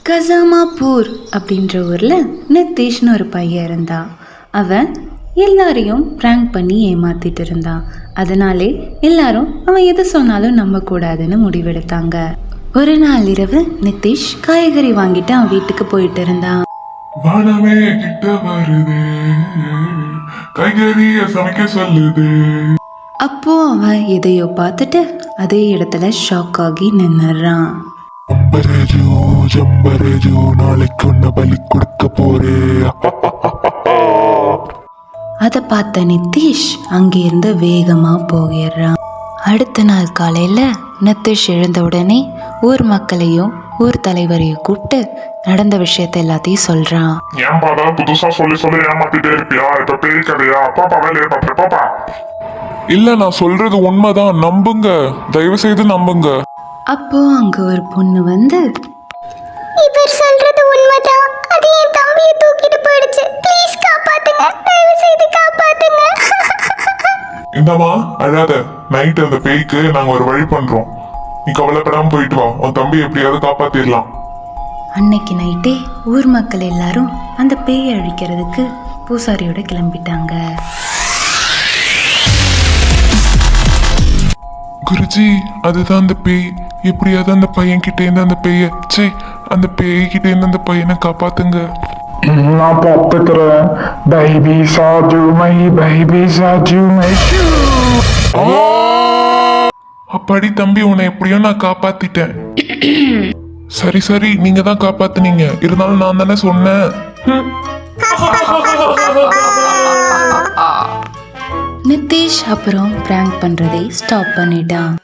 கசாமாப்பூர் அப்படின்ற ஊரில் நிதிஷ்னு ஒரு பையன் இருந்தான். அவன் எல்லாரையும் ப்ராங்க் பண்ணி ஏமாத்திட்டு இருந்தான். அதனாலே எல்லாரும் அவன் எது சொன்னாலும் நம்பக்கூடாதுன்னு முடிவெடுத்தாங்க. ஒரு நாள் இரவு நிதிஷ் காய்கறி வாங்கிட்டு அவன் வீட்டுக்கு போயிட்டு இருந்தான். வானமே கிட்ட வருது, காய்கறிய சமைக்க சொல்லுது. அப்போ அவன் எதையோ பார்த்துட்டு அதே இடத்துல ஷாக் ஆகி நின்னுறான். ஜம்பரேஜோ நாளைக்கு ஒன்ன பலி கொடுக்க போறே. அதை பார்த்த நிதிஷ் அங்கிருந்து வேகமா போயிடுறான். அடுத்த நாள் காலையில நிதிஷ் எழுந்த உடனே ஊர் மக்களையும் ஊர் தலைவரையும் கூப்பிட்டு நடந்த விஷயத்த எல்லாத்தையும் சொல்றான். ஏன்பாடா புதுசா சொல்லி சொல்லி ஏமாத்திட்டே இருப்பியா? இப்ப பேய் கதையா? பாப்பா வேலையை பார்த்து பாப்பா. இல்ல, நான் சொல்றது உண்மைதான், நம்புங்க, தயவு செய்து நம்புங்க. அப்போ அங்க ஒரு பொண்ணு வந்து, இவர் சொல்றது உண்மைதான், அது என் தம்பியை தூக்கிட்டு போயிடுச்சு, ப்ளீஸ் காப்பாத்துங்க, தயவு செய்து காப்பாத்துங்க. இந்தம்மா அழாத, நைட் அந்த பேய்க்கு நாங்க ஒரு வழி பண்றோம், நீ கவலைப்படாம போயிட்டு வா, உன் தம்பி எப்படியாவது காப்பாத்திடலாம். அன்னைக்கு நைட்டே ஊர் மக்கள் எல்லாரும் அந்த பேயை அழிக்கிறதுக்கு பூசாரியோட கிளம்பிட்டாங்க. குருஜி, அதுதான் அந்த பேய், எப்படியாவது அந்த பையன் கிட்ட இருந்து அந்த பேய அந்த பேய்கிட்ட இருந்து அந்த பையனை காப்பாத்துங்க. நான் பார்த்துக்கிறேன். Baby Saju my, baby Saju my. அப்பாடி தம்பி, உன்னை எப்படியோ நான் காப்பாத்திட்டேன். சரி சரி, நீங்க தான் காப்பாத்துனீங்க, இருந்தாலும் நான் தானே சொன்னேன். நிதிஷ் அப்புறம் பிராங்க் பண்றதை ஸ்டாப் பண்ணிட்டான்.